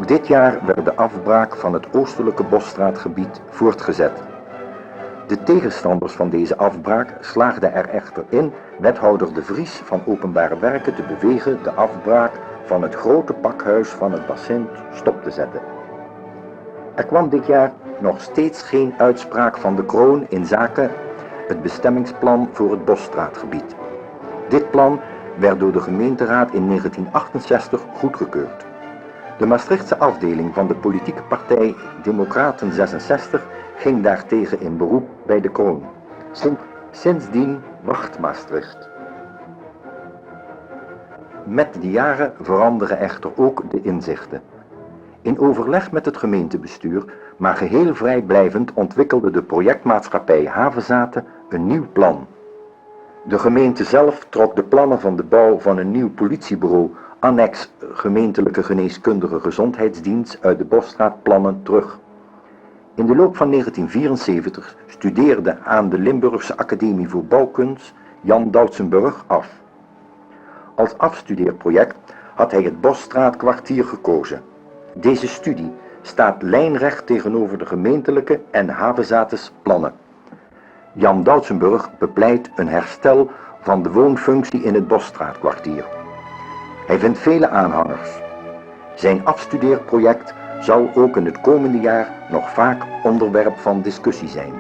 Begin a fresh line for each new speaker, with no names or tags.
Dit jaar werd de afbraak van het oostelijke Bosstraatgebied voortgezet. De tegenstanders van deze afbraak slaagden er echter in wethouder De Vries van Openbare Werken te bewegen de afbraak van het grote pakhuis van het bassin stop te zetten. Er kwam dit jaar nog steeds geen uitspraak van de kroon in zaken het bestemmingsplan voor het Bosstraatgebied. Dit plan werd door de gemeenteraad in 1968 goedgekeurd. De Maastrichtse afdeling van de politieke partij Democraten 66 ging daartegen in beroep bij de kroon. Sindsdien wacht Maastricht. Met de jaren veranderen echter ook de inzichten. In overleg met het gemeentebestuur, maar geheel vrijblijvend, ontwikkelde de projectmaatschappij Havezaten een nieuw plan. De gemeente zelf trok de plannen van de bouw van een nieuw politiebureau annex gemeentelijke geneeskundige gezondheidsdienst uit de Bosstraatplannen terug. In de loop van 1974 studeerde aan de Limburgse Academie voor Bouwkunst Jan Doutsenburg af. Als afstudeerproject had hij het Bosstraatkwartier gekozen. Deze studie staat lijnrecht tegenover de gemeentelijke en Havezatens plannen. Jan Doutsenburg bepleit een herstel van de woonfunctie in het Bosstraatkwartier. Hij vindt vele aanhangers. Zijn afstudeerproject zal ook in het komende jaar nog vaak onderwerp van discussie zijn.